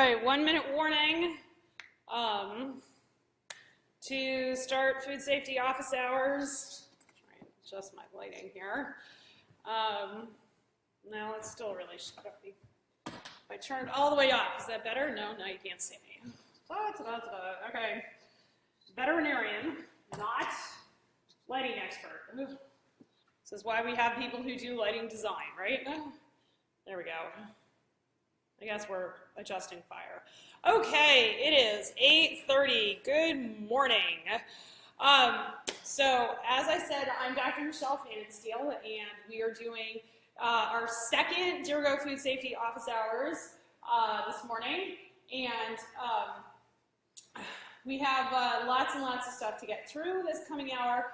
Okay, 1 minute warning to start food safety office hours. Try and adjust my lighting here. No, it's still really shabby. If I turned all the way off, is that better? No, you can't see me. Okay, veterinarian, not lighting expert. This is why we have people who do lighting design, right? There we go. I guess we're adjusting fire. Okay, it is 8:30. Good morning. So as I said, I'm Dr. Michelle Fanensteel, and we are doing our second Dirigo Food Safety Office Hours this morning. And we have lots and lots of stuff to get through this coming hour.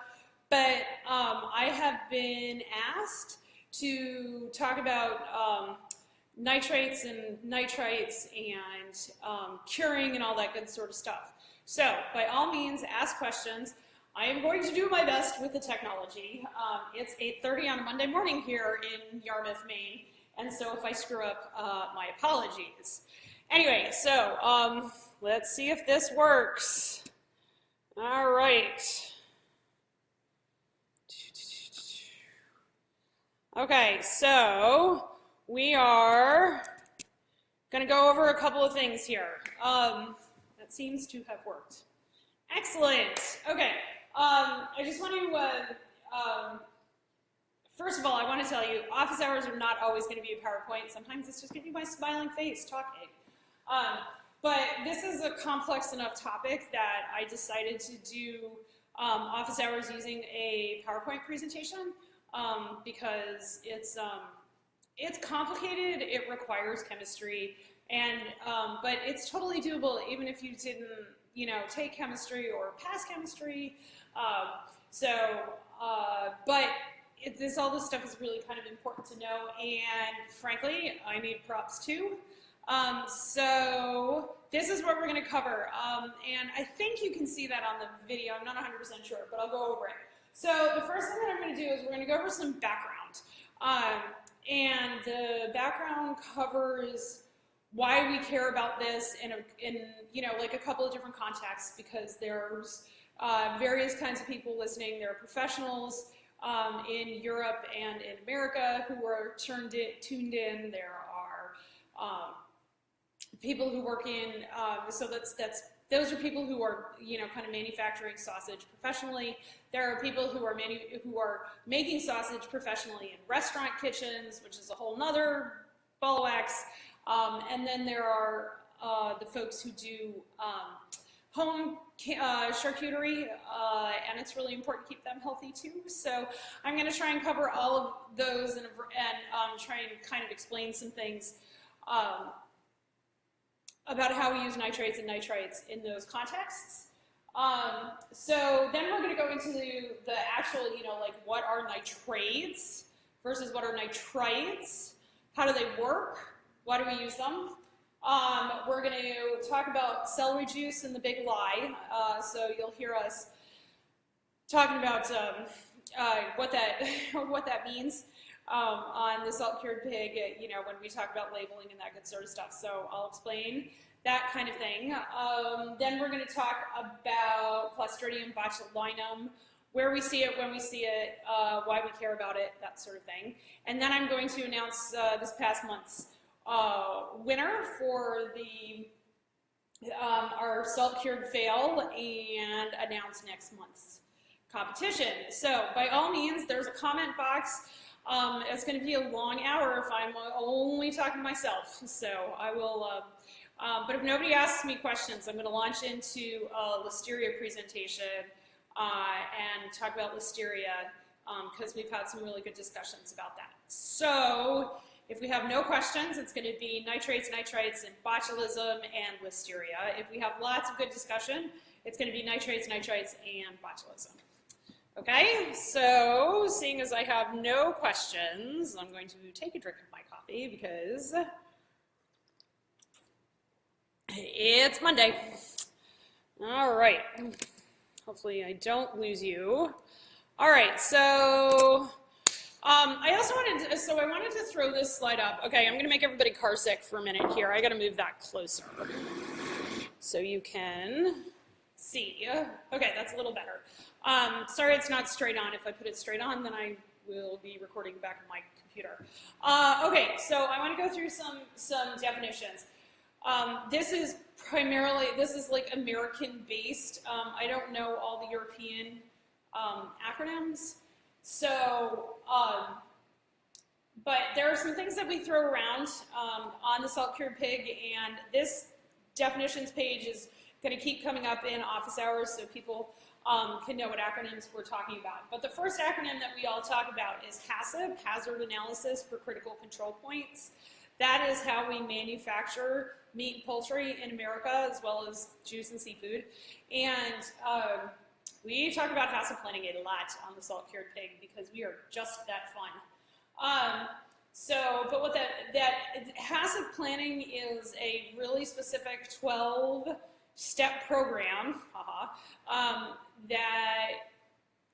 But I have been asked to talk about nitrates and nitrites and curing and all that good sort of stuff. So by all means, ask questions. I am going to do my best with the technology. It's 8:30 on a Monday morning here in Yarmouth, Maine, and so if I screw up, my apologies. Anyway, so let's see if this works. All right. Okay, so we are going to go over a couple of things here. That seems to have worked. Excellent. Okay, I just want to, first of all, I want to tell you, office hours are not always going to be a PowerPoint. Sometimes it's just going to be my smiling face talking. But this is a complex enough topic that I decided to do office hours using a PowerPoint presentation because it's complicated, it requires chemistry, and but it's totally doable even if you didn't, take chemistry or pass chemistry. But all this stuff is really kind of important to know, and frankly, I need props too. So this is what we're going to cover, and I think you can see that on the video. I'm not 100% sure, but I'll go over it. So the first thing that I'm going to do is we're going to go over some background. And the background covers why we care about this in like a couple of different contexts, because there's various kinds of people listening. There are professionals in Europe and in America who are tuned in. There are people who work in, those are people who are, kind of manufacturing sausage professionally. There are people who are making sausage professionally in restaurant kitchens, which is a whole nother ball of wax. And then there are the folks who do home charcuterie, and it's really important to keep them healthy too. So I'm going to try and cover all of those and try and kind of explain some things about how we use nitrates and nitrites in those contexts. So then we're going to go into the actual, like what are nitrates versus what are nitrites? How do they work? Why do we use them? We're going to talk about celery juice and the big lie. So you'll hear us talking about what that means on the salt-cured pig, when we talk about labeling and that good sort of stuff. So I'll explain that kind of thing. Then we're going to talk about Clostridium botulinum, where we see it, when we see it, why we care about it, that sort of thing. And then I'm going to announce this past month's winner for our salt-cured fail and announce next month's competition. So by all means, there's a comment box. It's going to be a long hour if I'm only talking to myself, so I will, but if nobody asks me questions, I'm going to launch into a listeria presentation and talk about listeria, because we've had some really good discussions about that. So if we have no questions, it's going to be nitrates, nitrites, and botulism and listeria. If we have lots of good discussion, it's going to be nitrates, nitrites, and botulism. Okay, so seeing as I have no questions, I'm going to take a drink of my coffee because it's Monday. All right, hopefully I don't lose you. All right, so I also wanted to throw this slide up. Okay, I'm going to make everybody car sick for a minute here. I got to move that closer so you can see. Okay, that's a little better. Sorry it's not straight on. If I put it straight on, then I will be recording back on my computer. Okay, so I want to go through some definitions. This is like American based. I don't know all the European acronyms. So, but there are some things that we throw around on the Salt Cured Pig, and this definitions page is going to keep coming up in office hours so people can know what acronyms we're talking about. But the first acronym that we all talk about is HACCP, Hazard Analysis for Critical Control Points. That is how we manufacture meat and poultry in America, as well as juice and seafood. And we talk about HACCP planning a lot on the Salt Cured Pig because we are just that fun. But what that HACCP planning is a really specific 12-step program that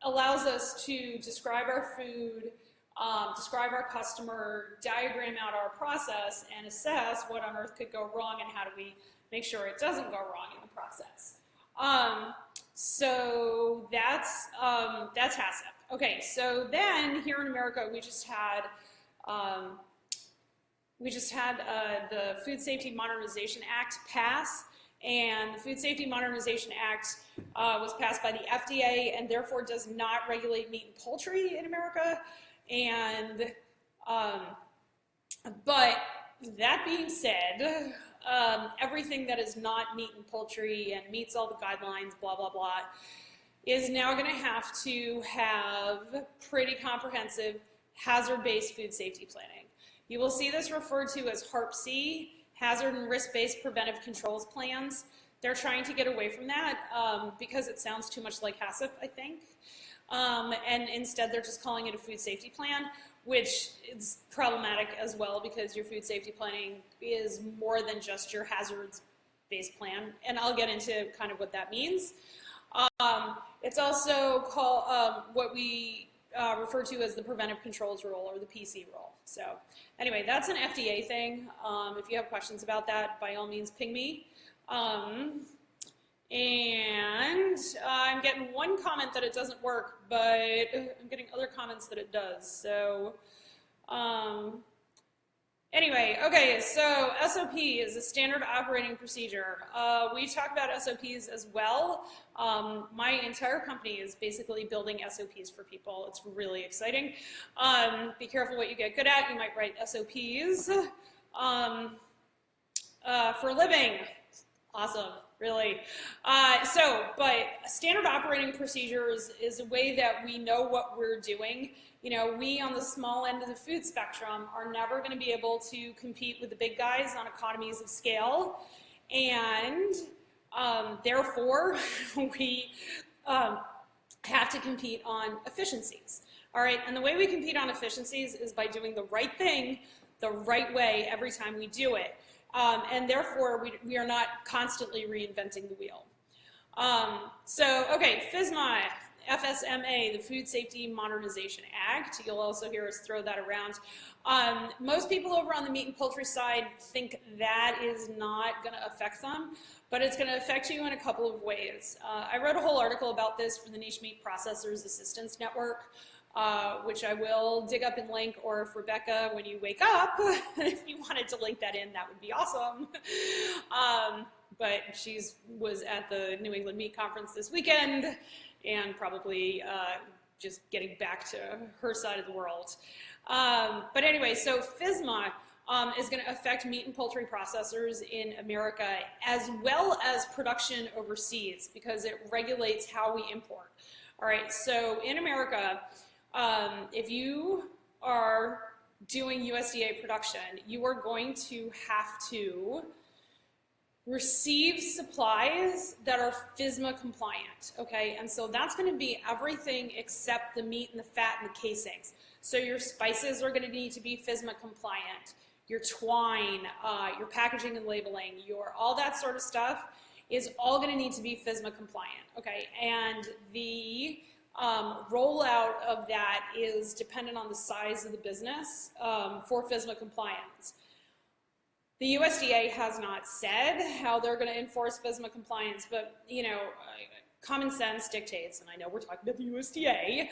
allows us to describe our food, describe our customer, diagram out our process, and assess what on earth could go wrong and how do we make sure it doesn't go wrong in the process. So that's HACCP. Okay, so then here in America we just had the Food Safety Modernization Act pass, and the Food Safety Modernization Act was passed by the FDA and therefore does not regulate meat and poultry in America. And but that being said, everything that is not meat and poultry and meets all the guidelines, blah, blah, blah, is now going to have pretty comprehensive hazard-based food safety planning. You will see this referred to as HARP-C, Hazard and Risk-Based Preventive Controls Plans. They're trying to get away from that because it sounds too much like HACCP, I think. And instead they're just calling it a food safety plan, which is problematic as well because your food safety planning is more than just your hazards-based plan, and I'll get into kind of what that means. It's also called what we refer to as the Preventive Controls Rule, or the PC rule. So anyway, that's an FDA thing. If you have questions about that, by all means ping me. And I'm getting one comment that it doesn't work, but I'm getting other comments that it does. So anyway, okay, so SOP is a standard operating procedure. We talk about SOPs as well. My entire company is basically building SOPs for people. It's really exciting. Be careful what you get good at. You might write SOPs for a living. Awesome. Really. But standard operating procedures is a way that we know what we're doing. You know, we on the small end of the food spectrum are never going to be able to compete with the big guys on economies of scale. And therefore, we have to compete on efficiencies. All right. And the way we compete on efficiencies is by doing the right thing the right way every time we do it. And therefore, we are not constantly reinventing the wheel. Okay, FSMA, FSMA, the Food Safety Modernization Act. You'll also hear us throw that around. Most people over on the meat and poultry side think that is not going to affect them, but it's going to affect you in a couple of ways. I wrote a whole article about this for the Niche Meat Processors Assistance Network, which I will dig up and link, or if Rebecca, when you wake up, if you wanted to link that in, that would be awesome. But she was at the New England Meat Conference this weekend and probably just getting back to her side of the world. But anyway, so FSMA is going to affect meat and poultry processors in America as well as production overseas because it regulates how we import. All right, so in America, if you are doing USDA production, you are going to have to receive supplies that are FSMA compliant, okay? And so that's going to be everything except the meat and the fat and the casings. So your spices are going to need to be FSMA compliant. Your twine, your packaging and labeling, all that sort of stuff is all going to need to be FSMA compliant, okay? And the rollout of that is dependent on the size of the business for FSMA compliance. The USDA has not said how they're going to enforce FSMA compliance, but common sense dictates, and I know we're talking about the USDA,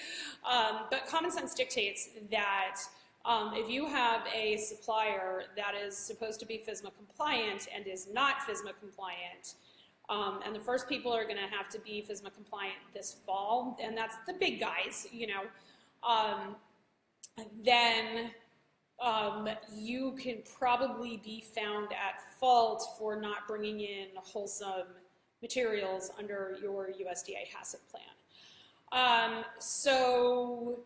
but common sense dictates that if you have a supplier that is supposed to be FSMA compliant and is not FSMA compliant, and the first people are going to have to be FSMA compliant this fall, and that's the big guys, then you can probably be found at fault for not bringing in wholesome materials under your USDA HACCP plan. So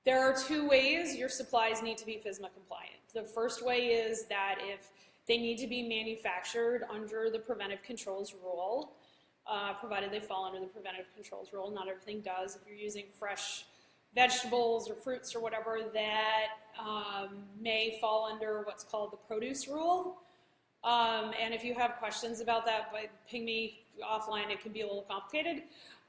there are two ways your supplies need to be FSMA compliant. The first way is that if they need to be manufactured under the preventive controls rule, provided they fall under the preventive controls rule. Not everything does. If you're using fresh vegetables or fruits or whatever, that may fall under what's called the produce rule. And if you have questions about that, ping me offline. It can be a little complicated.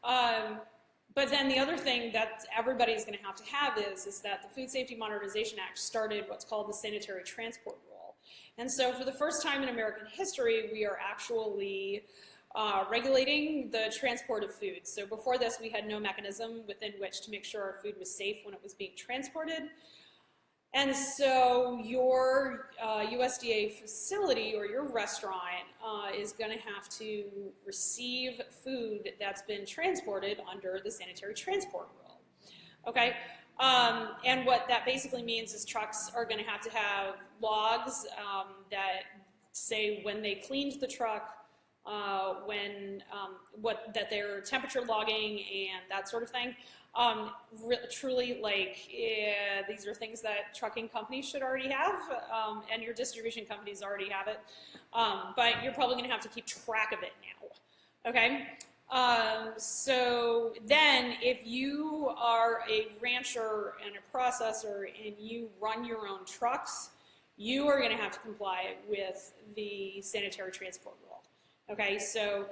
But then the other thing that everybody's going to have is that the Food Safety Modernization Act started what's called the sanitary transport rule. And so for the first time in American history, we are actually regulating the transport of food. So before this, we had no mechanism within which to make sure our food was safe when it was being transported. And so your USDA facility or your restaurant is going to have to receive food that's been transported under the sanitary transport rule. Okay? And what that basically means is trucks are going to have logs that say when they cleaned the truck, that their temperature logging and that sort of thing. Truly, these are things that trucking companies should already have, and your distribution companies already have it, but you're probably going to have to keep track of it now, okay? So then if you are a rancher and a processor and you run your own trucks, you are going to have to comply with the sanitary transport rule. Okay, so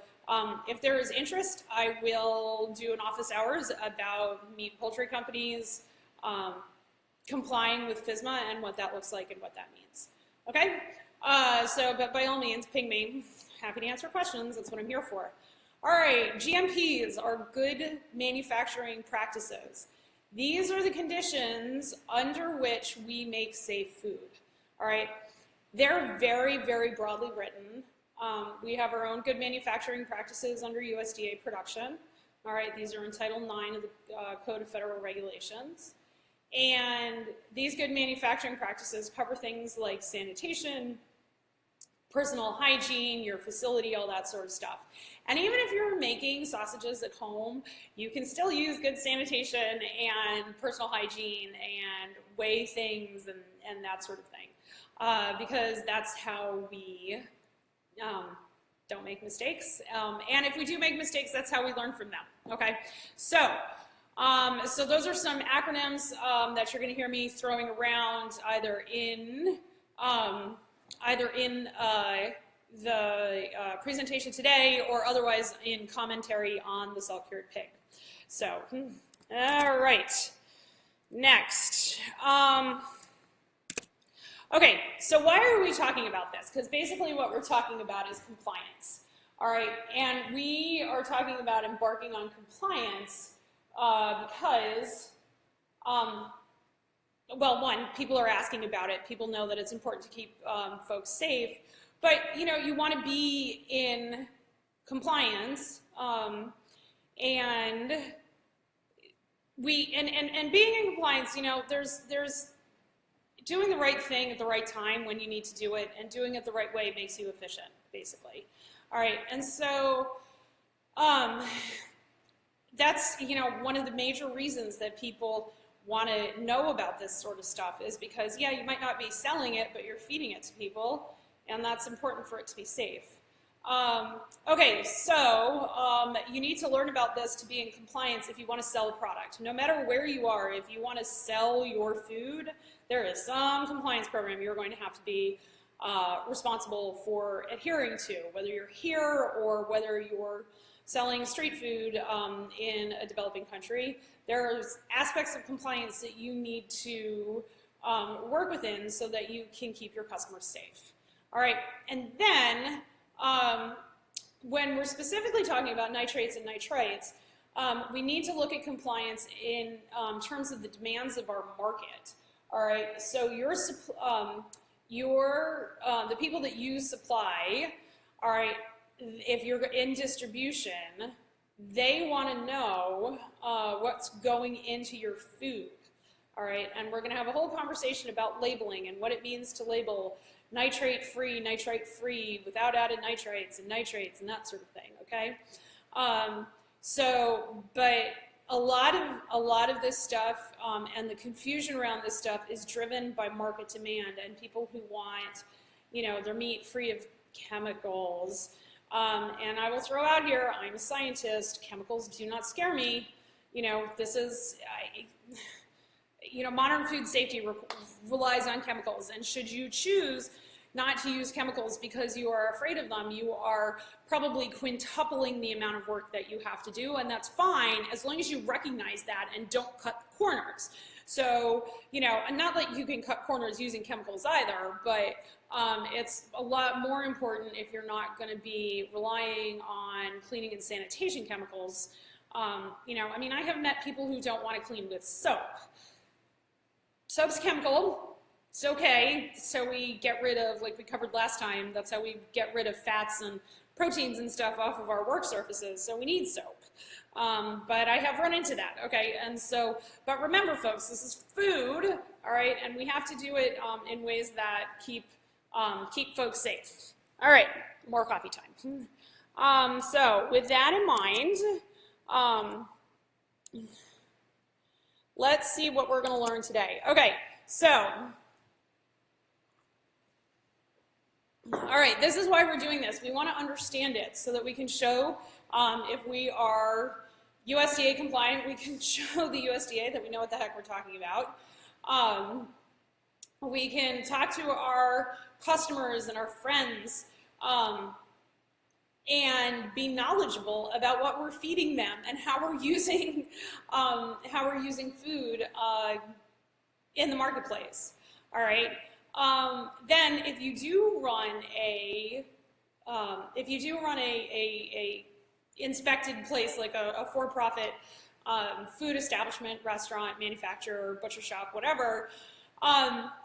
if there is interest, I will do an office hours about meat and poultry companies complying with FSMA and what that looks like and what that means. Okay, but by all means, ping me. Happy to answer questions. That's what I'm here for. All right, GMPs are good manufacturing practices. These are the conditions under which we make safe food. All right, they're very, very broadly written. We have our own good manufacturing practices under USDA production. All right, these are in Title IX of the Code of Federal Regulations. And these good manufacturing practices cover things like sanitation, personal hygiene, your facility, all that sort of stuff. And even if you're making sausages at home, you can still use good sanitation and personal hygiene and weigh things and that sort of thing. Because that's how we don't make mistakes. And if we do make mistakes, that's how we learn from them. Okay, so those are some acronyms that you're going to hear me throwing around either in the presentation today or otherwise in commentary on the salt-cured pig. So, all right, next. Okay, so why are we talking about this? Because basically what we're talking about is compliance, all right? And we are talking about embarking on compliance because, well, one, people are asking about it. People know that it's important to keep folks safe. But, you want to be in compliance and being in compliance, there's doing the right thing at the right time when you need to do it, and doing it the right way makes you efficient, basically. All right, and so that's, one of the major reasons that people want to know about this sort of stuff is because, yeah, you might not be selling it, but you're feeding it to people, and that's important for it to be safe. Okay, so you need to learn about this to be in compliance if you want to sell a product. No matter where you are, if you want to sell your food, there is some compliance program you're going to have to be responsible for adhering to, whether you're here or whether you're selling street food in a developing country, there's aspects of compliance that you need to work within so that you can keep your customers safe. All right, and then when we're specifically talking about nitrates and nitrites, we need to look at compliance in terms of the demands of our market. All right, so the people that you supply, all right, if you're in distribution, they want to know what's going into your food. All right, and we're going to have a whole conversation about labeling and what it means to label nitrate-free, nitrite-free, without added nitrites and nitrates and that sort of thing. Okay, but a lot of this stuff and the confusion around this stuff is driven by market demand and people who want, their meat free of chemicals. And I will throw out here, I'm a scientist. Chemicals do not scare me. This is, modern food safety relies on chemicals, and should you choose not to use chemicals because you are afraid of them, you are probably quintupling the amount of work that you have to do, and that's fine as long as you recognize that and don't cut corners. So, and not that you can cut corners using chemicals either, but it's a lot more important if you're not going to be relying on cleaning and sanitation chemicals. I have met people who don't want to clean with soap. Soap's chemical. It's okay, so we get rid of, like we covered last time, that's how we get rid of fats and proteins and stuff off of our work surfaces, so we need soap. But I have run into that, okay, and so, but remember folks, this is food, all right, and we have to do it in ways that keep folks safe. All right, more coffee time. So with that in mind, let's see what we're going to learn today. Okay, so, all right, this is why we're doing this. We want to understand it so that we can show if we are USDA compliant, we can show the USDA that we know what the heck we're talking about. We can talk to our customers and our friends and be knowledgeable about what we're feeding them and how we're using food in the marketplace. All right. Then if you do run a inspected place like a for-profit food establishment, restaurant, manufacturer, butcher shop, whatever,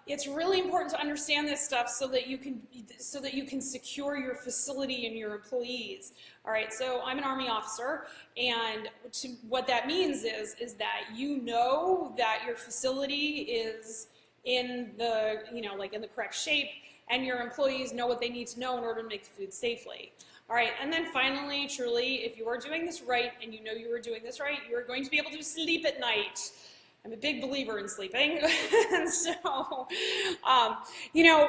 it's really important to understand this stuff so that you can secure your facility and your employees. All right, so I'm an Army officer, and what that means is that that your facility is in the in the correct shape, and your employees know what they need to know in order to make the food safely. All right, and then finally, truly, if you are doing this right and you know you are doing this right, you are going to be able to sleep at night. I'm a big believer in sleeping. And so,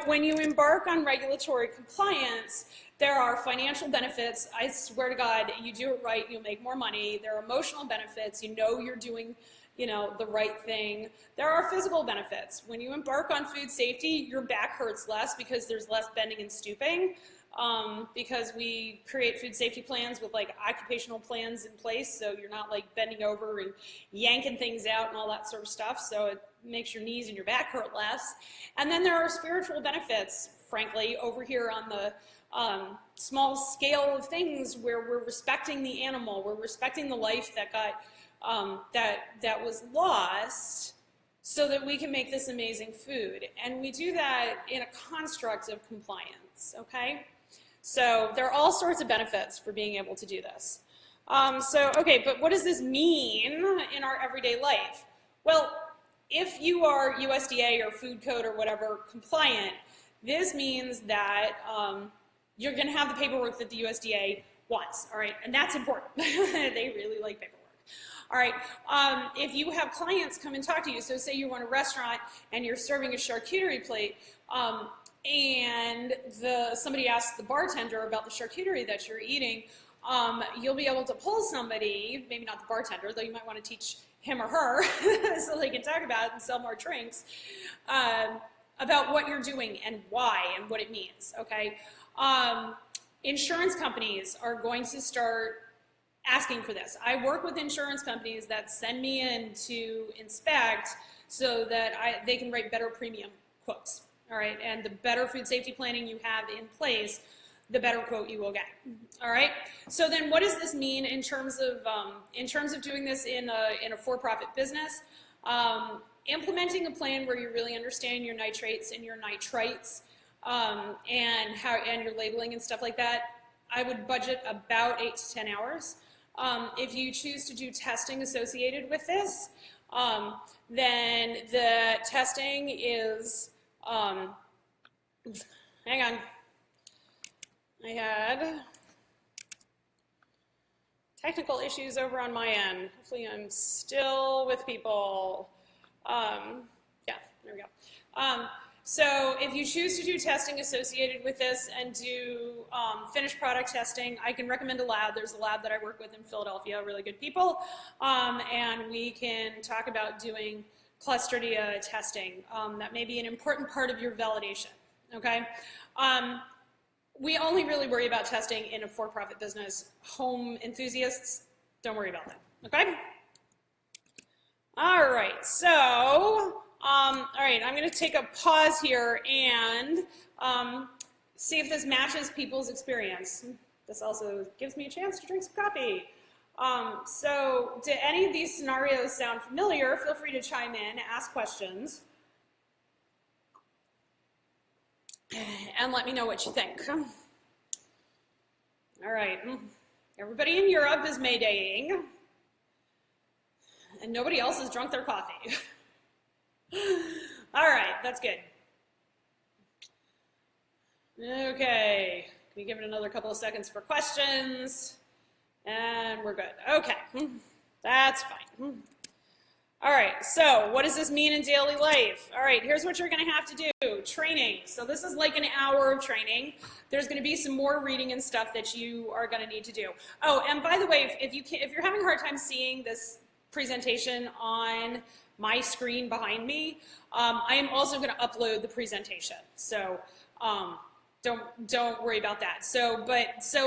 when you embark on regulatory compliance, there are financial benefits. I swear to God, you do it right, you'll make more money. There are emotional benefits. You're doing the right thing. There are physical benefits. When you embark on food safety, your back hurts less because there's less bending and stooping. Because we create food safety plans with occupational plans in place, so you're not bending over and yanking things out and all that sort of stuff, so it makes your knees and your back hurt less. And then there are spiritual benefits, frankly, over here on the small scale of things where we're respecting the animal, we're respecting the life that got that was lost, so that we can make this amazing food. And we do that in a construct of compliance, okay? So there are all sorts of benefits for being able to do this. Okay, but what does this mean in our everyday life? Well, if you are USDA or food code or whatever compliant, this means that you're going to have the paperwork that the USDA wants, all right? And that's important. They really like paperwork. All right, if you have clients come and talk to you, so say you run a restaurant and you're serving a charcuterie plate, and somebody asks the bartender about the charcuterie that you're eating, you'll be able to pull somebody, maybe not the bartender, though you might want to teach him or her so they can talk about it and sell more drinks, about what you're doing and why and what it means, okay? Insurance companies are going to start asking for this. I work with insurance companies that send me in to inspect so that they can write better premium quotes. All right, and the better food safety planning you have in place, the better quote you will get. All right. So then, what does this mean in terms of doing this in a for-profit business? Implementing a plan where you really understand your nitrates and your nitrites, and your labeling and stuff like that. I would budget about 8 to 10 hours. If you choose to do testing associated with this, then the testing is, hang on, I had technical issues over on my end. Hopefully I'm still with people. Yeah, there we go. So if you choose to do testing associated with this and do finished product testing, I can recommend a lab. There's a lab that I work with in Philadelphia, really good people, and we can talk about doing Clostridia testing. That may be an important part of your validation, okay? We only really worry about testing in a for-profit business. Home enthusiasts, don't worry about that, okay? All right, so, all right, I'm gonna take a pause here and see if this matches people's experience. This also gives me a chance to drink some coffee. So, do any of these scenarios sound familiar? Feel free to chime in, ask questions, and let me know what you think. All right, everybody in Europe is Maydaying, and nobody else has drunk their coffee. All right, that's good. Okay, can we give it another couple of seconds for questions? And we're good. Okay, that's fine. All right, so what does this mean in daily life? All right, here's what you're gonna have to do. Training. So this is like an hour of training. There's gonna be some more reading and stuff that you are gonna need to do. Oh, and by the way, if you're having a hard time seeing this presentation on my screen behind me, I am also gonna upload the presentation. So don't worry about that. So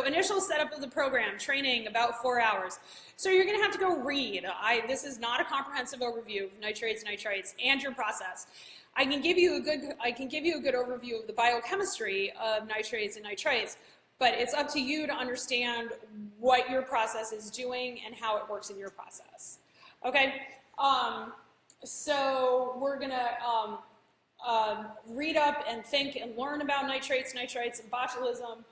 initial setup of the program, training, about 4 hours. So you're gonna have to go read. This is not a comprehensive overview of nitrates, nitrites, and your process. I can give you a good overview of the biochemistry of nitrates and nitrites, but it's up to you to understand what your process is doing and how it works in your process. Okay, so we're gonna read up and think and learn about nitrates, nitrites, and botulism,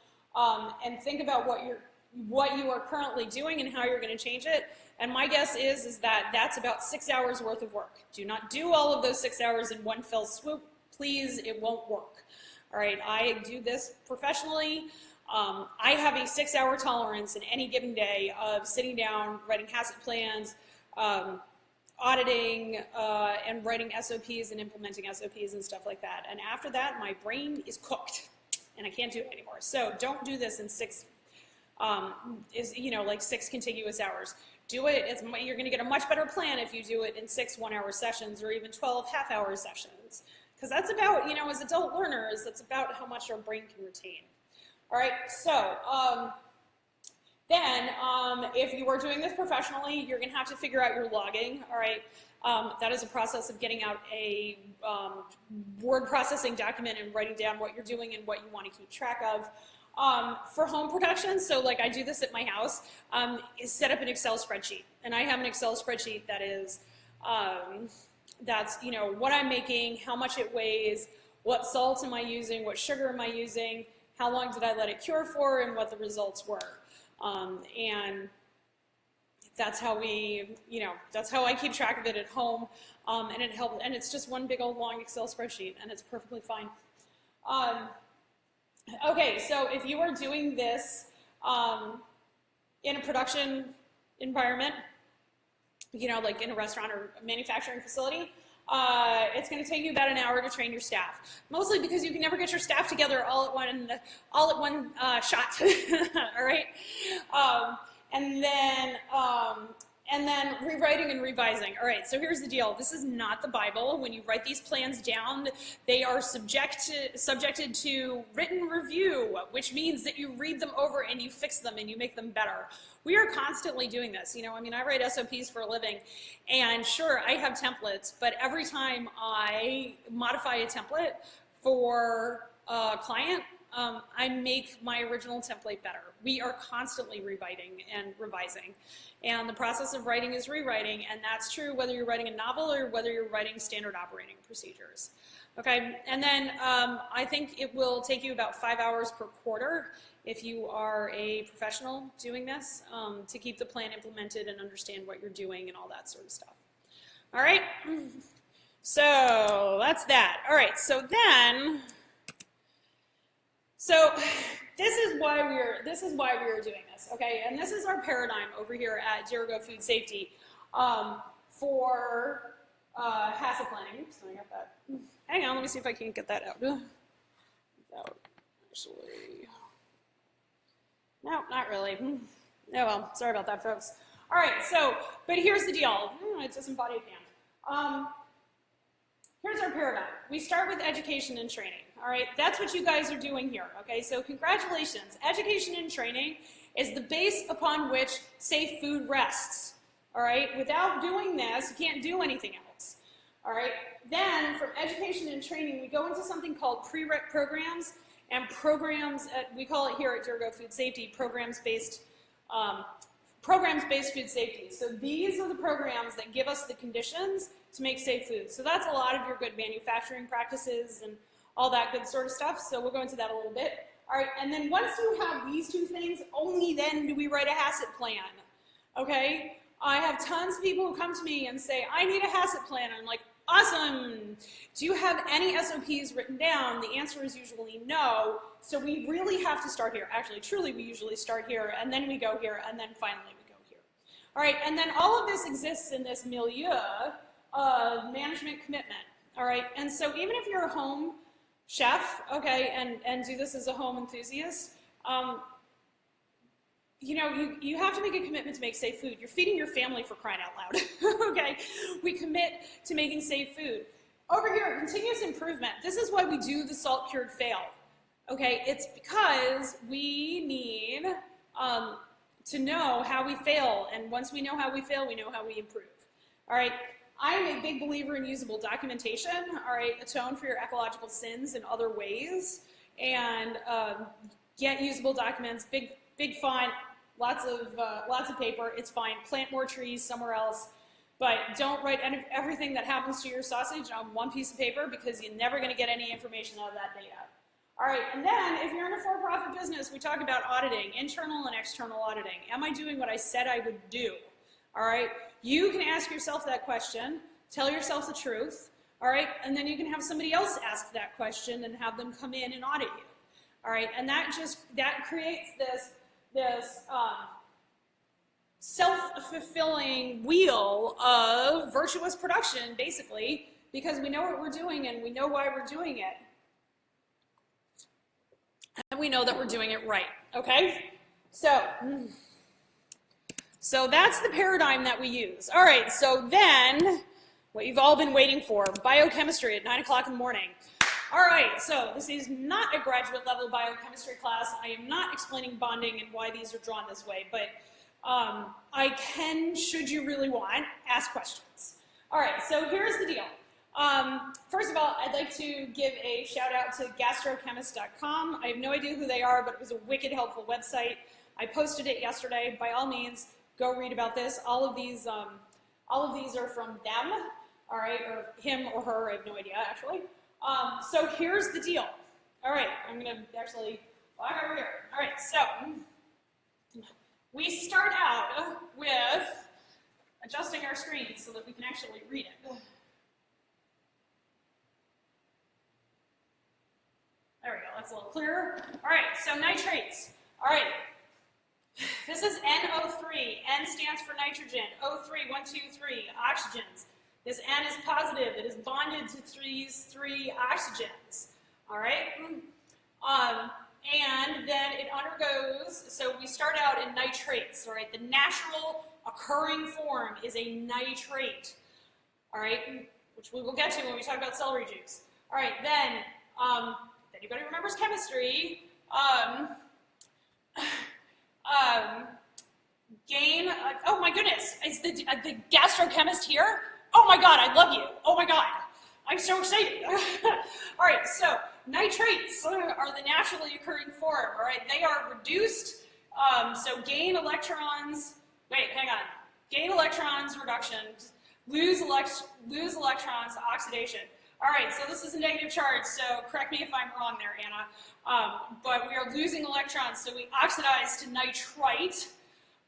and think about what you are currently doing and how you're going to change it. And my guess is that that's about 6 hours worth of work. Do not do all of those 6 hours in one fell swoop, please. It won't work. All right, I do this professionally. I have a 6-hour tolerance in any given day of sitting down, writing hazard plans, auditing, and writing SOPs and implementing SOPs and stuff like that. And after that, my brain is cooked and I can't do it anymore. So don't do this in 6 contiguous hours. Do it, you're gonna get a much better plan if you do it in 6 one-hour sessions or even 12 half-hour sessions. Because that's about, as adult learners, that's about how much our brain can retain. All right, so then if you are doing this professionally, you're gonna have to figure out your logging, all right? That is a process of getting out a word processing document and writing down what you're doing and what you want to keep track of. For home production, so like I do this at my house, is set up an Excel spreadsheet. And I have an Excel spreadsheet that is, that's, what I'm making, how much it weighs, what salt am I using, what sugar am I using, how long did I let it cure for, and what the results were. And that's how that's how I keep track of it at home. And it helps, and it's just one big old long Excel spreadsheet, and it's perfectly fine. Okay, so if you are doing this in a production environment, like in a restaurant or a manufacturing facility, it's going to take you about an hour to train your staff. Mostly because you can never get your staff together all at one shot. All right, and And then rewriting and revising. All right, so here's the deal. This is not the Bible. When you write these plans down, they are subjected to written review, which means that you read them over and you fix them and you make them better. We are constantly doing this. You know, I mean, I write SOPs for a living, and sure, I have templates, but every time I modify a template for a client, I make my original template better. We are constantly rewriting and revising. And the process of writing is rewriting, and that's true whether you're writing a novel or whether you're writing standard operating procedures. Okay, and then I think it will take you about 5 hours per quarter if you are a professional doing this to keep the plan implemented and understand what you're doing and all that sort of stuff. All right, so that's that. All right, so then, this is why we're doing this, okay? And this is our paradigm over here at Jericho Food Safety for HACCP planning. Oops, I got that. Hang on, let me see if I can get that out. Without actually, no, not really. Oh well, sorry about that, folks. All right, so, but here's the deal. It's a disembodied hand. Here's our paradigm. We start with education and training. All right, that's what you guys are doing here. Okay, so congratulations. Education and training is the base upon which safe food rests. All right, without doing this, you can't do anything else. All right, then from education and training, we go into something called prereq programs and programs. We call it here at Jericho Food Safety programs-based food safety. So these are the programs that give us the conditions to make safe food. So that's a lot of your good manufacturing practices and all that good sort of stuff. So we'll go into that a little bit. All right, and then once you have these two things, only then do we write a HACCP plan. Okay? I have tons of people who come to me and say, I need a HACCP plan. I'm like, awesome. Do you have any SOPs written down? The answer is usually no. So we really have to start here. Actually, truly, we usually start here, and then we go here, and then finally we go here. All right, and then all of this exists in this milieu of management commitment. All right, and so even if you're a home chef, okay, and do this as a home enthusiast, you know, you have to make a commitment to make safe food. You're feeding your family, for crying out loud, okay? We commit to making safe food. Over here, continuous improvement. This is why we do the salt-cured fail, okay? It's because we need to know how we fail, and once we know how we fail, we know how we improve, all right? I'm a big believer in usable documentation, all right? Atone for your ecological sins in other ways, and get usable documents, big font, lots of paper, it's fine. Plant more trees somewhere else, but don't write everything that happens to your sausage on one piece of paper because you're never going to get any information out of that data. All right, and then if you're in a for-profit business, we talk about auditing, internal and external auditing. Am I doing what I said I would do? All right, you can ask yourself that question, tell yourself the truth, all right, and then you can have somebody else ask that question and have them come in and audit you. All right, and that creates this self-fulfilling wheel of virtuous production, basically, because we know what we're doing and we know why we're doing it. And we know that we're doing it right, okay? So that's the paradigm that we use. All right, so then, what you've all been waiting for, biochemistry at 9 o'clock in the morning. All right, so this is not a graduate level biochemistry class. I am not explaining bonding and why these are drawn this way, but I can, should you really want, ask questions. All right, so here's the deal. First of all, I'd like to give a shout out to gastrochemist.com. I have no idea who they are, but it was a wicked helpful website. I posted it yesterday. By all means, go read about this. All of these are from them, all right, or him or her, I have no idea, actually. So here's the deal. All right, I'm going to actually walk over here. All right, so we start out with adjusting our screen so that we can actually read it. There we go, that's a little clearer. All right, so nitrates. All right, this is NO3. N stands for nitrogen. O3, 1, 2, 3, oxygens. This N is positive. It is bonded to these 3 oxygens. All right? And then it undergoes, so we start out in nitrates, all right? The natural occurring form is a nitrate, all right, which we will get to when we talk about celery juice. All right, then, if anybody remembers chemistry, oh my goodness, is the gastrochemist here? Oh my God, I love you. Oh my God, I'm so excited. All right, so nitrates are the naturally occurring form, all right? They are reduced, so gain electrons, gain electrons, reduction, lose electrons, oxidation. All right, so this is a negative charge, so correct me if I'm wrong there, Anna. But we are losing electrons, so we oxidize to nitrite,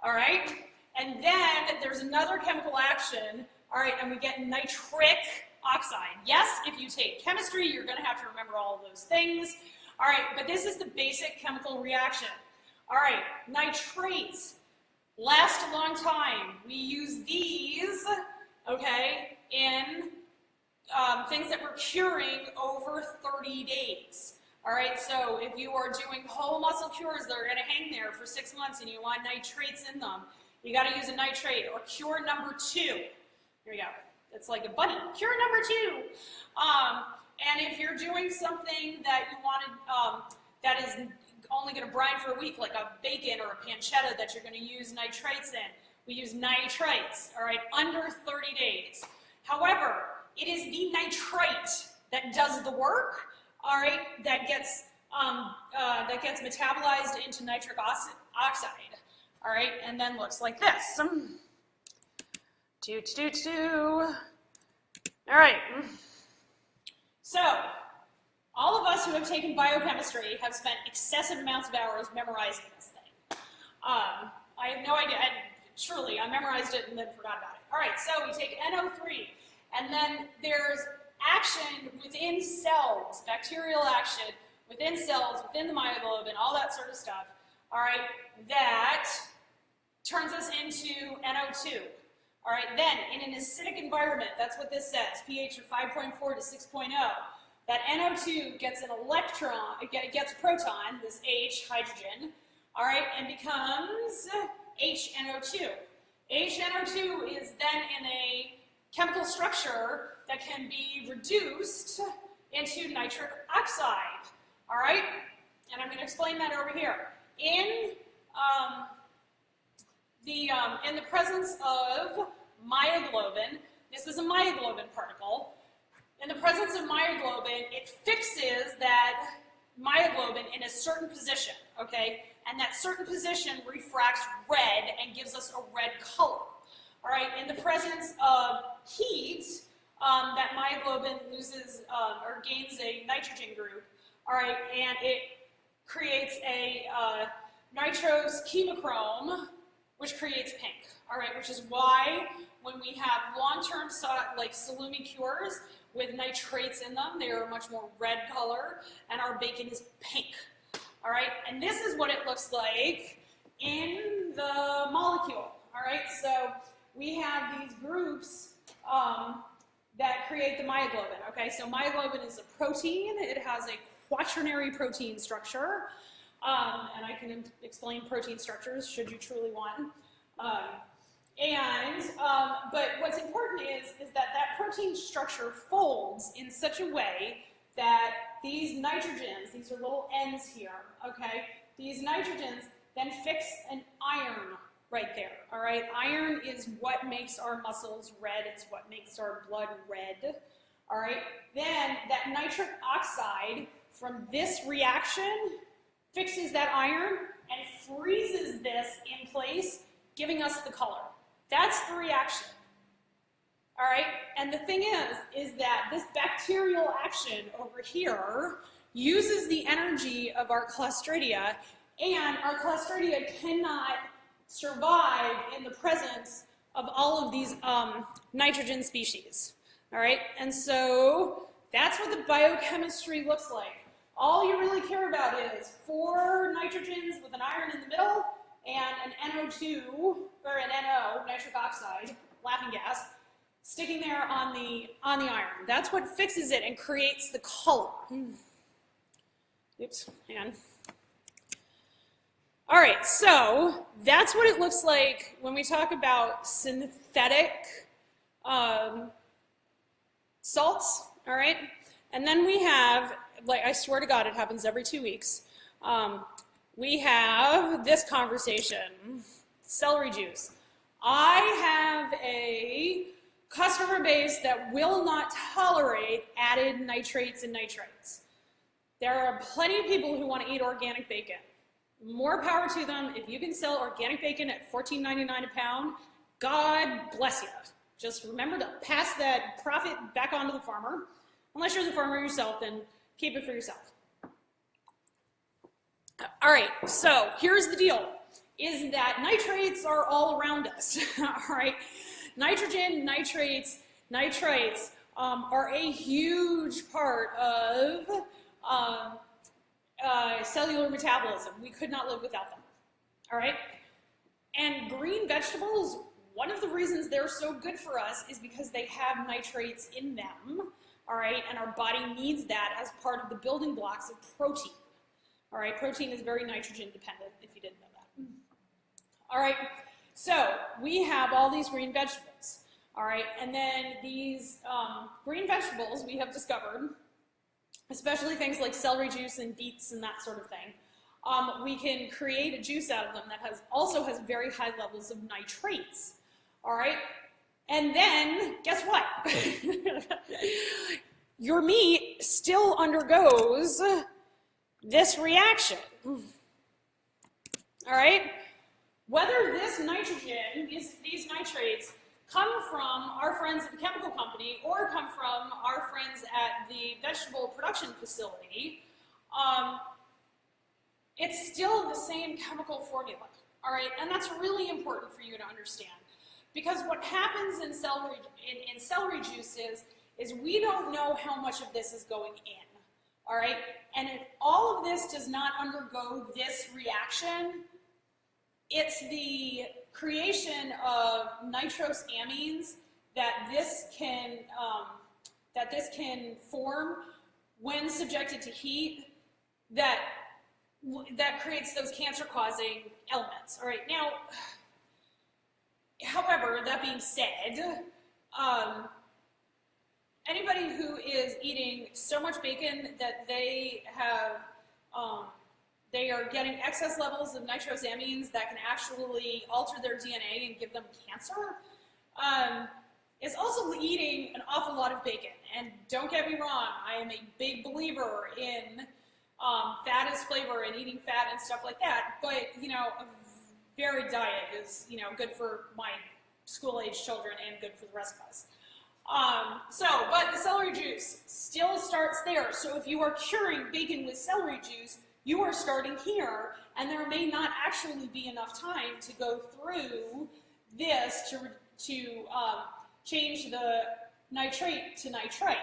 all right? And then there's another chemical action, all right, and we get nitric oxide. Yes, if you take chemistry, you're going to have to remember all of those things. All right, but this is the basic chemical reaction. All right, nitrates last a long time. We use these, okay, in things that we're curing over 30 days. All right, so if you are doing whole muscle cures that are going to hang there for 6 months and you want nitrates in them, you got to use a nitrate. Or cure number 2. Here we go. It's like a bunny. Cure number 2. And if you're doing something that you wanted that is only going to brine for a week, like a bacon or a pancetta that you're going to use nitrates in, we use nitrites, all right, under 30 days. However, it is the nitrite that does the work, all right, that gets metabolized into nitric oxide, all right, and then looks like this. All right. So, all of us who have taken biochemistry have spent excessive amounts of hours memorizing this thing. I have no idea, and truly, I memorized it and then forgot about it. All right, so we take NO3, and then there's action within cells, bacterial action within cells, within the myoglobin, all that sort of stuff, all right, that turns us into NO2. All right, then in an acidic environment, that's what this says, pH of 5.4 to 6.0, that NO2 gets an electron, it gets a proton, this H, hydrogen, all right, and becomes HNO2. HNO2 is then in a chemical structure that can be reduced into nitric oxide, all right? And I'm going to explain that over here. In the presence of myoglobin, this is a myoglobin particle. In the presence of myoglobin, it fixes that myoglobin in a certain position, okay? And that certain position refracts red and gives us a red color. All right, in the presence of heat, that myoglobin loses or gains a nitrogen group, all right, and it creates a nitrose chemochrome, which creates pink, all right, which is why when we have long-term like salumi cures with nitrates in them, they are a much more red color, and our bacon is pink, all right, and this is what it looks like in the molecule, all right, so we have these groups that create the myoglobin, okay? So myoglobin is a protein. It has a quaternary protein structure, and I can explain protein structures should you truly want. But what's important is that that protein structure folds in such a way that these nitrogens, these are little N's here, okay? These nitrogens then fix an iron right there, all right? Iron is what makes our muscles red. It's what makes our blood red, all right? Then that nitric oxide from this reaction fixes that iron and freezes this in place, giving us the color. That's the reaction, all right? And the thing is that this bacterial action over here uses the energy of our Clostridia, and our Clostridia cannot survive in the presence of all of these nitrogen species, all right? And so that's what the biochemistry looks like. All you really care about is 4 nitrogens with an iron in the middle and an NO2, or an NO, nitric oxide, laughing gas, sticking there on the iron. That's what fixes it and creates the color. Oops, hang on. All right, so that's what it looks like when we talk about synthetic salts, all right? And then we have, like, I swear to God, it happens every 2 weeks. We have this conversation, celery juice. I have a customer base that will not tolerate added nitrates and nitrites. There are plenty of people who want to eat organic bacon. More power to them. If you can sell organic bacon at $14.99 a pound, God bless you. Just remember to pass that profit back on to the farmer. Unless you're the farmer yourself, then keep it for yourself. All right, so here's the deal, is that nitrates are all around us, all right? Nitrogen, nitrates, nitrites are a huge part of cellular metabolism. We could not live without them, all right? And green vegetables, one of the reasons they're so good for us is because they have nitrates in them, all right? And our body needs that as part of the building blocks of protein. All right, protein is very nitrogen dependent, if you didn't know that. All right, so we have all these green vegetables. All right, and then these green vegetables we have discovered, especially things like celery juice and beets and that sort of thing, we can create a juice out of them that also has very high levels of nitrates. All right, and then guess what? Your meat still undergoes this reaction, all right? Whether this nitrogen, these nitrates, come from our friends at the chemical company or come from our friends at the vegetable production facility, it's still the same chemical formula, all right? And that's really important for you to understand, because what happens in celery juice is we don't know how much of this is going in. All right, and if all of this does not undergo this reaction, it's the creation of nitrosamines that this can form when subjected to heat that creates those cancer-causing elements. All right, now, however, that being said, anybody who is eating so much bacon that they are getting excess levels of nitrosamines that can actually alter their DNA and give them cancer, is also eating an awful lot of bacon. And don't get me wrong, I am a big believer in fat as flavor and eating fat and stuff like that. But, you know, a varied diet is, you know, good for my school-age children and good for the rest of us. But the celery juice still starts there. So if you are curing bacon with celery juice, you are starting here, and there may not actually be enough time to go through this to change the nitrate to nitrite,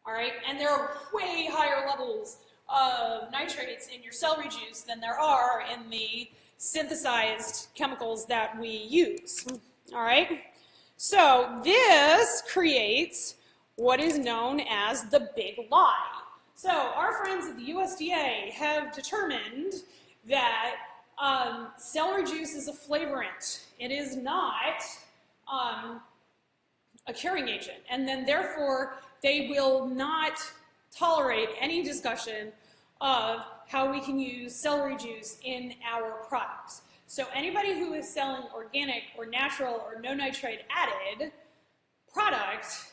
all right? And there are way higher levels of nitrates in your celery juice than there are in the synthesized chemicals that we use, all right? So this creates what is known as the big lie. So our friends at the USDA have determined that celery juice is a flavorant. It is not a curing agent, and then therefore they will not tolerate any discussion of how we can use celery juice in our products. So anybody who is selling organic or natural or no nitrate added product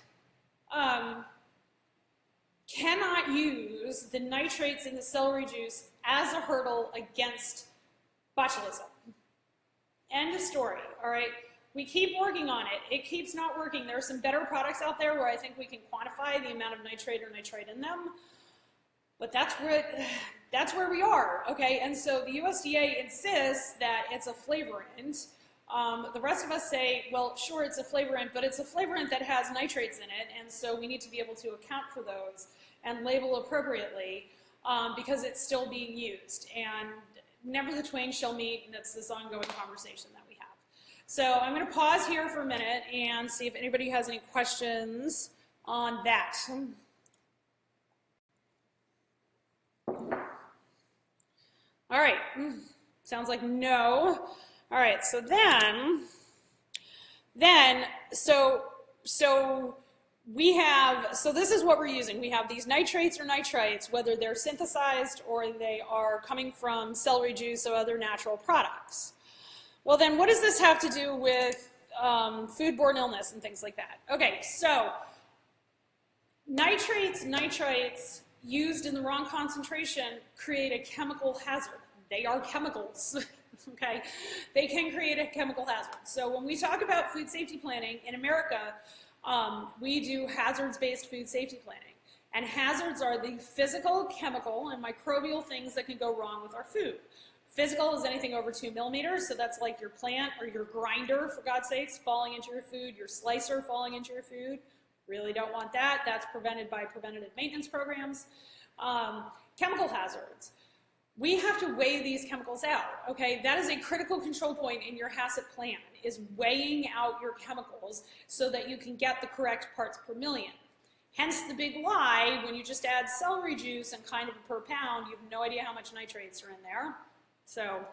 cannot use the nitrates in the celery juice as a hurdle against botulism. End of story, all right? We keep working on it. It keeps not working. There are some better products out there where I think we can quantify the amount of nitrate or nitrite in them, but that's where we are, okay? And so the USDA insists that it's a flavorant. The rest of us say, well, sure, it's a flavorant, but it's a flavorant that has nitrates in it, and so we need to be able to account for those and label appropriately because it's still being used. And never the twain shall meet, and it's this ongoing conversation that we have. So I'm going to pause here for a minute and see if anybody has any questions on that. All right. Sounds like no. All right, so so this is what we're using. We have these nitrates or nitrites, whether they're synthesized or they are coming from celery juice or other natural products. Well, then what does this have to do with foodborne illness and things like that? Okay, so nitrates, nitrites used in the wrong concentration create a chemical hazard. They are chemicals, okay? They can create a chemical hazard. So when we talk about food safety planning in America, we do hazards-based food safety planning. And hazards are the physical, chemical, and microbial things that can go wrong with our food. Physical is anything over 2 millimeters, so that's like your plant or your grinder, for God's sakes, falling into your food, your slicer falling into your food. Really don't want that. That's prevented by preventative maintenance programs. Chemical hazards. We have to weigh these chemicals out, okay? That is a critical control point in your HACCP plan, is weighing out your chemicals so that you can get the correct parts per million. Hence the big lie, when you just add celery juice and kind of per pound, you have no idea how much nitrates are in there. So,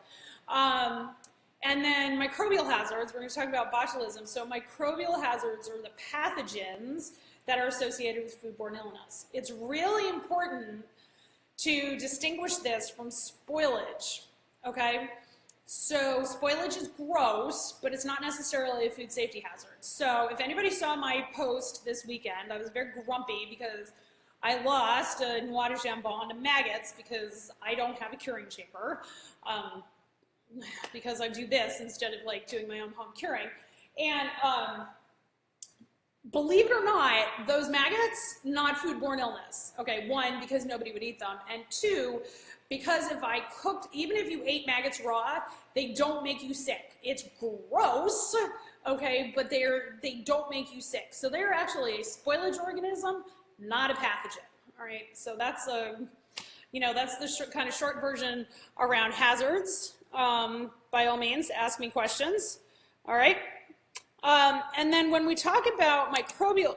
and then microbial hazards, we're going to talk about botulism. So microbial hazards are the pathogens that are associated with foodborne illness. It's really important to distinguish this from spoilage, okay? So spoilage is gross, but it's not necessarily a food safety hazard. So if anybody saw my post this weekend, I was very grumpy because I lost a noix de jambon to maggots because I don't have a curing chamber, because I do this instead of like doing my own home curing. And believe it or not, those maggots, not foodborne illness. Okay, one, because nobody would eat them, and two, because if I cooked, even if you ate maggots raw, they don't make you sick. It's gross, okay, but they don't make you sick. So they're actually a spoilage organism, not a pathogen. All right, so that's that's the kind of short version around hazards. By all means, ask me questions. All right. And then when we talk about microbial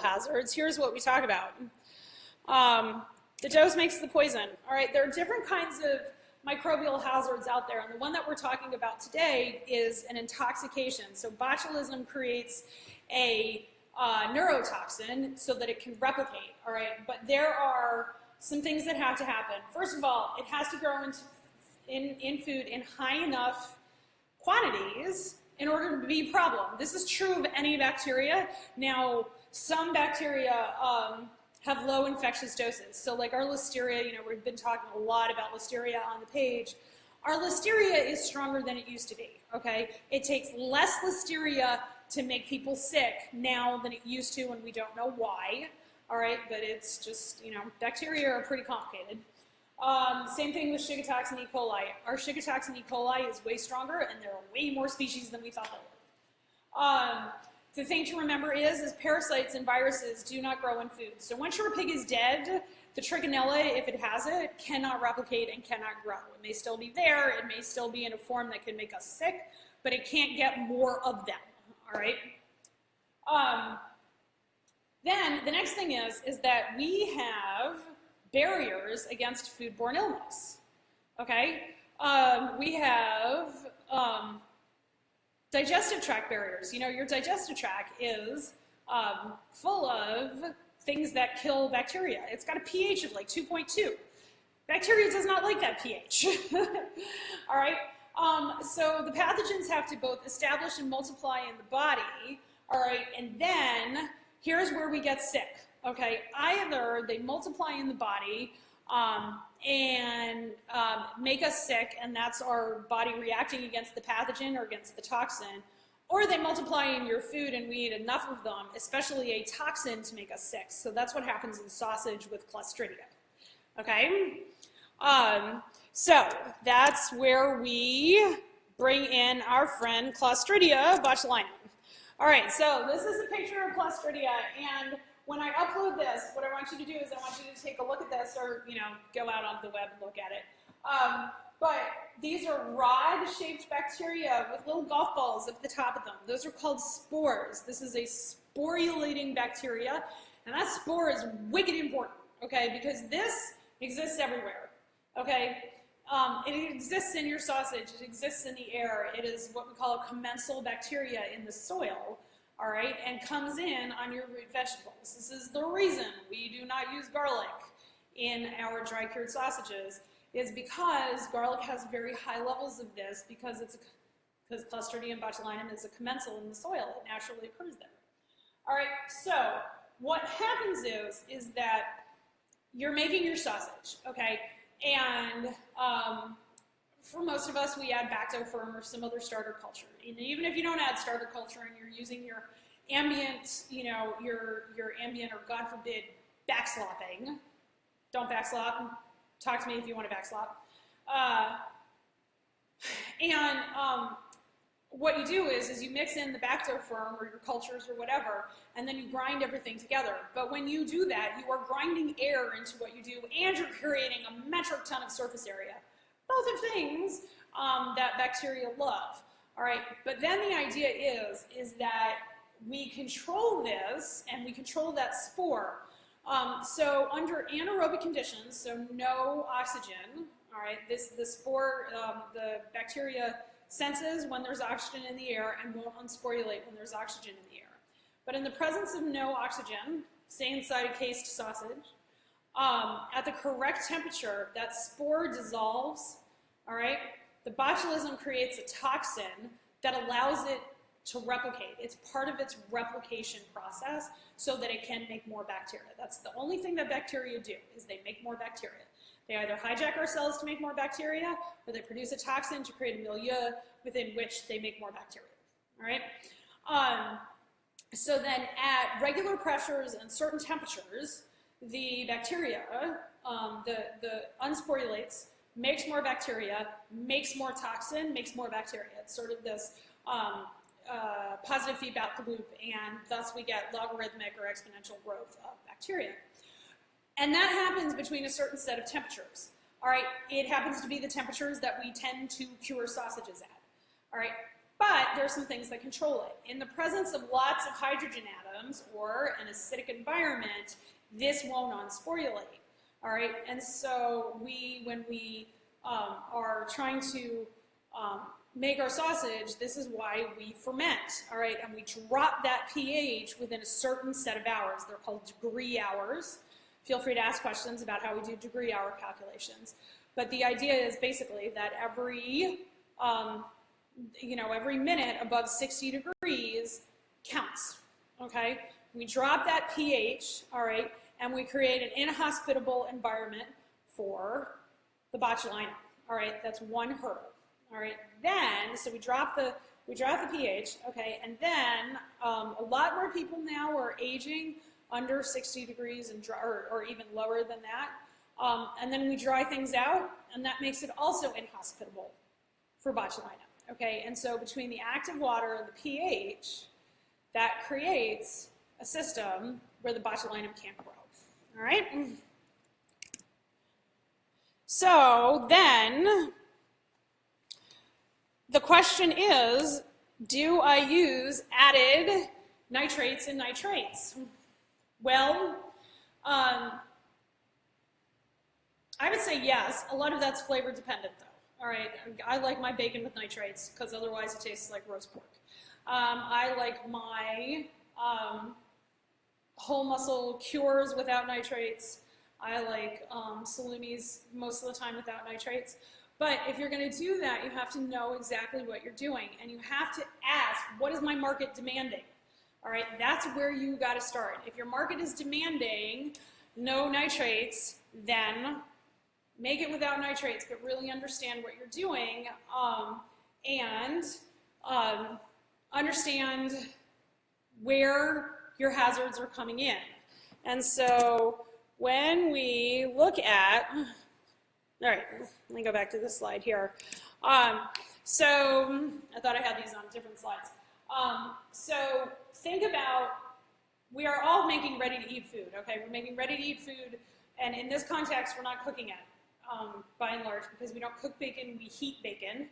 hazards, here's what we talk about. The dose makes the poison. All right, there are different kinds of microbial hazards out there, and the one that we're talking about today is an intoxication. So botulism creates a neurotoxin so that it can replicate. All right, but there are some things that have to happen. First of all, it has to grow in food in high enough quantities in order to be a problem. This is true of any bacteria. Now, some bacteria have low infectious doses. So like our listeria, we've been talking a lot about listeria on the page. Our listeria is stronger than it used to be, okay? It takes less listeria to make people sick now than it used to, and we don't know why, all right? But it's just, bacteria are pretty complicated. Same thing with Shigatoxin E. coli. Our Shigatoxin E. coli is way stronger, and there are way more species than we thought there were. The thing to remember is parasites and viruses do not grow in food. So once your pig is dead, the trichinella, if it has it, cannot replicate and cannot grow. It may still be there, it may still be in a form that can make us sick, but it can't get more of them, all right? Then the next thing is that we have barriers against foodborne illness, okay? We have digestive tract barriers. Your digestive tract is full of things that kill bacteria. It's got a pH of like 2.2. Bacteria does not like that pH, all right? So the pathogens have to both establish and multiply in the body, all right? And then here's where we get sick. Okay, either they multiply in the body and make us sick, and that's our body reacting against the pathogen or against the toxin, or they multiply in your food and we eat enough of them, especially a toxin, to make us sick. So that's what happens in sausage with Clostridia. Okay, so that's where we bring in our friend Clostridia botulinum. All right, so this is a picture of Clostridia, and when I upload this, what I want you to do is I want you to take a look at this, or go out on the web and look at it. But these are rod-shaped bacteria with little golf balls at the top of them. Those are called spores. This is a sporulating bacteria, and that spore is wicked important, okay, because this exists everywhere, okay? it exists in your sausage, it exists in the air, it is what we call a commensal bacteria in the soil, all right, and comes in on your root vegetables. This is the reason we do not use garlic in our dry cured sausages, is because garlic has very high levels of this because Clostridium botulinum is a commensal in the soil. It naturally occurs there. All right, so what happens is that you're making your sausage, okay, and for most of us, we add Bactofirm or some other starter culture. And even if you don't add starter culture and you're using your ambient, your ambient or, God forbid, backslopping, don't backslop. Talk to me if you want to backslop. What you do is you mix in the Bactofirm or your cultures or whatever, and then you grind everything together. But when you do that, you are grinding air into what you do, and you're creating a metric ton of surface area. Both are things that bacteria love. All right, but then the idea is that we control this, and we control that spore. So under anaerobic conditions, so no oxygen, all right, the spore, the bacteria senses when there's oxygen in the air and won't unsporulate when there's oxygen in the air. But in the presence of no oxygen, say inside a cased sausage, at the correct temperature, that spore dissolves, all right? The botulism creates a toxin that allows it to replicate. It's part of its replication process so that it can make more bacteria. That's the only thing that bacteria do, is they make more bacteria. They either hijack our cells to make more bacteria, or they produce a toxin to create a milieu within which they make more bacteria, all right? So then at regular pressures and certain temperatures, the bacteria, the unsporulates, makes more bacteria, makes more toxin, makes more bacteria. It's sort of this positive feedback loop, and thus we get logarithmic or exponential growth of bacteria. And that happens between a certain set of temperatures. All right, it happens to be the temperatures that we tend to cure sausages at. All right, but there are some things that control it. In the presence of lots of hydrogen atoms or an acidic environment, this won't unsporulate. All right, and so when we are trying to make our sausage, this is why we ferment, all right, and we drop that pH within a certain set of hours. They're called degree hours. Feel free to ask questions about how we do degree hour calculations. But the idea is basically that every minute above 60 degrees counts, okay? We drop that pH, all right, and we create an inhospitable environment for the botulinum, all right? That's one hurdle, all right? Then, so we drop the pH, okay, and then a lot more people now are aging under 60 degrees and or even lower than that. And then we dry things out, and that makes it also inhospitable for botulinum, okay? And so between the active water and the pH, that creates a system where the botulinum can't grow, all right? So then, the question is, do I use added nitrates and nitrates? Well, I would say yes. A lot of that's flavor dependent, though. All right, I like my bacon with nitrates because otherwise it tastes like roast pork. I like my whole muscle cures without nitrates. I like salumis most of the time without nitrates. But if you're going to do that, you have to know exactly what you're doing, and you have to ask, what is my market demanding? All right, that's where you got to start. If your market is demanding no nitrates, then make it without nitrates, but really understand what you're doing and understand where your hazards are coming in. And so when we look at, all right, let me go back to this slide here. So I thought I had these on different slides. So think about, we are all making ready-to-eat food, okay? We're making ready-to-eat food, and in this context, we're not cooking it, by and large, because we don't cook bacon, we heat bacon.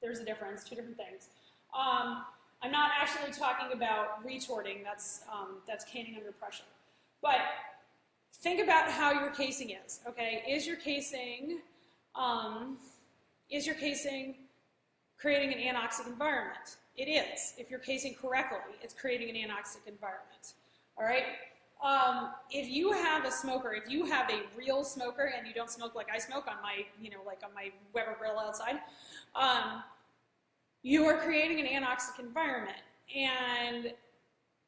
There's a difference, two different things. I'm not actually talking about retorting, that's canning under pressure. But think about how your casing is, okay? Is your casing Is your casing creating an anoxic environment? It is. If you're casing correctly, it's creating an anoxic environment. All right? If you have a smoker, if you have a real smoker and you don't smoke like I smoke on my, like on my Weber grill outside, you are creating an anoxic environment and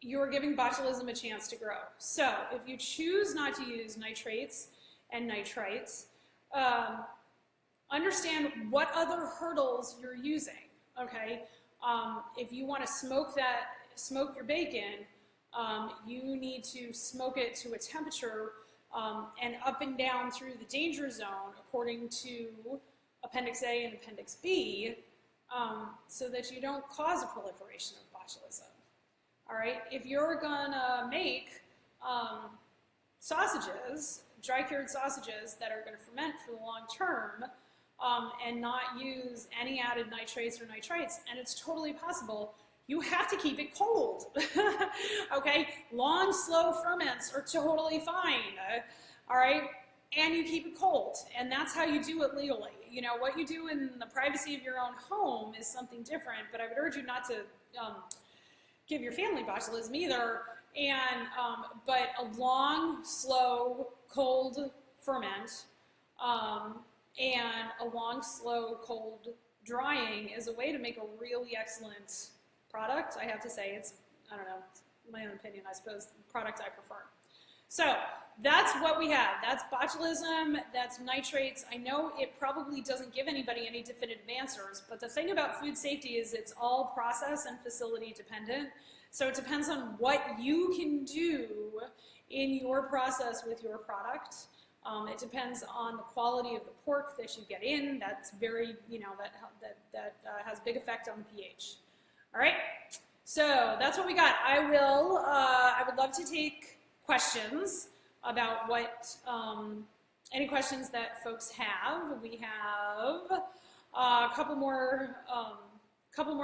you're giving botulism a chance to grow. So if you choose not to use nitrates and nitrites, understand what other hurdles you're using, okay? If you want to smoke your bacon, you need to smoke it to a temperature and up and down through the danger zone according to Appendix A and Appendix B, so that you don't cause a proliferation of botulism. All right, if you're gonna make sausages, dry-cured sausages that are gonna ferment for the long term, and not use any added nitrates or nitrites, and it's totally possible, you have to keep it cold. Okay, long, slow ferments are totally fine. All right, and you keep it cold, and that's how you do it legally. What you do in the privacy of your own home is something different, but I would urge you not to give your family botulism either. And but a long, slow, cold ferment and a long, slow, cold drying is a way to make a really excellent product. I have to say, it's, I don't know, it's my own opinion, I suppose, the product I prefer. So that's what we have. That's botulism, that's nitrates. I know it probably doesn't give anybody any definitive answers, but the thing about food safety is it's all process and facility dependent. So it depends on what you can do in your process with your product. It depends on the quality of the pork that you get in. That's very, that has a big effect on the pH. All right, so that's what we got. I would love to take questions about any questions that folks have. We have a couple more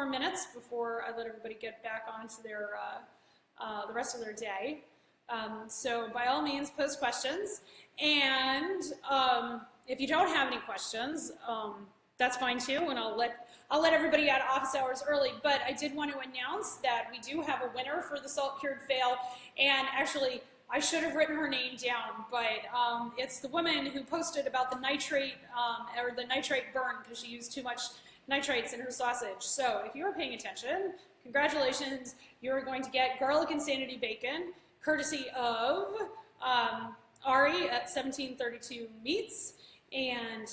minutes before I let everybody get back onto their the rest of their day. So by all means, post questions. And if you don't have any questions, that's fine too, and I'll let everybody out of office hours early. But I did want to announce that we do have a winner for the salt cured fail, and actually I should have written her name down, but it's the woman who posted about the nitrate or the nitrate burn because she used too much nitrates in her sausage. So if you are paying attention, congratulations, you're going to get garlic insanity bacon, courtesy of Ari at 1732 Meats, and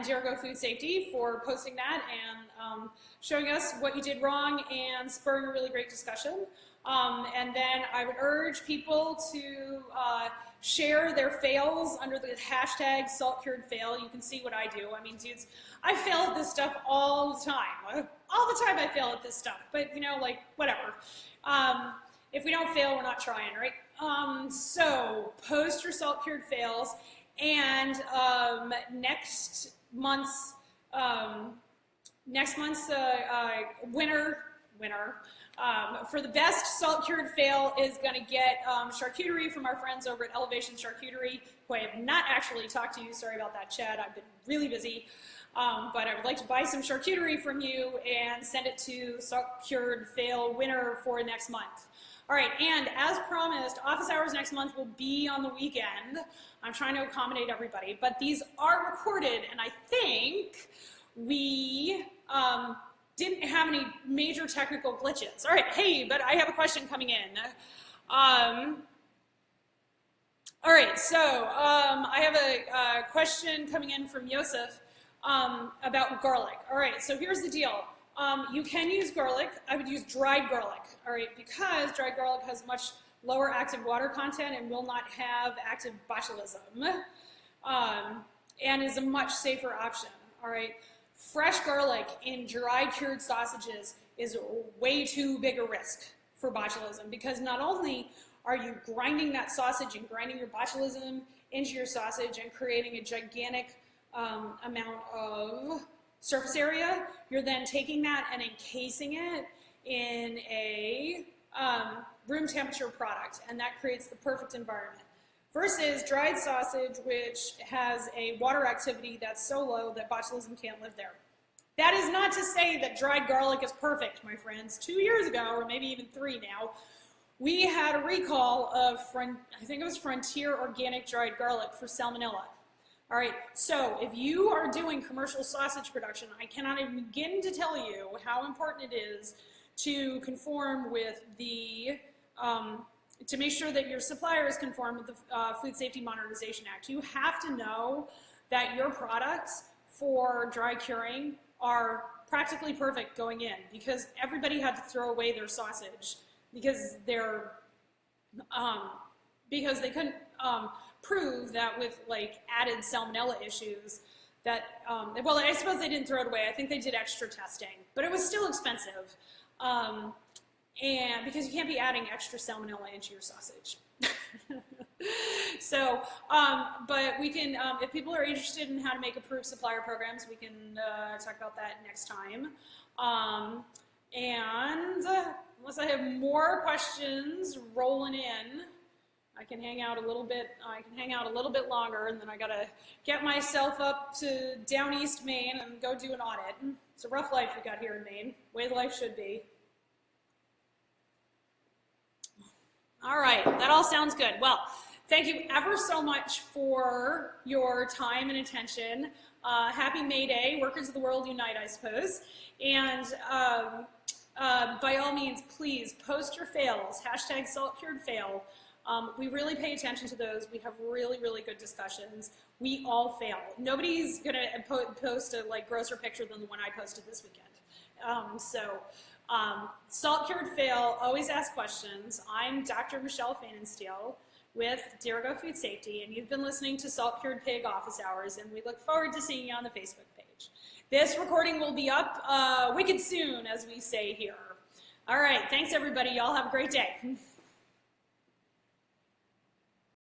Jericho Food Safety for posting that and showing us what you did wrong and spurring a really great discussion. And then I would urge people to share their fails under the hashtag #SaltCuredFail. You can see what I do. I mean, dudes, I fail at this stuff all the time. All the time I fail at this stuff, but like, whatever. If we don't fail, we're not trying, right? So post your salt-cured fails, and next month's winner for the best salt-cured fail is going to get charcuterie from our friends over at Elevation Charcuterie, who I have not actually talked to you. Sorry about that, Chad. I've been really busy. But I would like to buy some charcuterie from you and send it to salt-cured fail winner for next month. All right, and as promised, office hours next month will be on the weekend. I'm trying to accommodate everybody, but these are recorded, and I think we didn't have any major technical glitches. All right, hey, but I have a question coming in. All right, so I have a question coming in from Yosef about garlic. All right, so here's the deal. You can use garlic. I would use dried garlic, all right, because dried garlic has much lower active water content and will not have active botulism, and is a much safer option, all right. Fresh garlic in dry cured sausages is way too big a risk for botulism, because not only are you grinding that sausage and grinding your botulism into your sausage and creating a gigantic amount of surface area, you're then taking that and encasing it in a room temperature product, and that creates the perfect environment versus dried sausage, which has a water activity that's so low that botulism can't live there. That is not to say that dried garlic is perfect, my friends. 2 years ago, or maybe even 3 now, we had a recall of, I think it was Frontier Organic dried garlic for salmonella. All right, so if you are doing commercial sausage production, I cannot even begin to tell you how important it is to conform with the, to make sure that your suppliers conform with the Food Safety Modernization Act. You have to know that your products for dry curing are practically perfect going in, because everybody had to throw away their sausage because they couldn't prove that with like added salmonella issues that, well, I suppose they didn't throw it away. I think they did extra testing, but it was still expensive. And because you can't be adding extra salmonella into your sausage. So, but we can, if people are interested in how to make approved supplier programs, we can talk about that next time. And unless I have more questions rolling in, I can hang out a little bit. I can hang out a little bit longer, and then I gotta get myself up to down East Maine and go do an audit. It's a rough life we got here in Maine. Way life should be. All right, that all sounds good. Well, thank you ever so much for your time and attention. Happy May Day. Workers of the world unite, I suppose. And by all means, please post your fails. Hashtag #SaltCuredFail. We really pay attention to those. We have really, really good discussions. We all fail. Nobody's going to post a grosser picture than the one I posted this weekend. Salt Cured Fail, always ask questions. I'm Dr. Michelle Fainensteel with Dirigo Food Safety, and you've been listening to Salt Cured Pig Office Hours, and we look forward to seeing you on the Facebook page. This recording will be up wicked soon, as we say here. All right, thanks everybody. Y'all have a great day.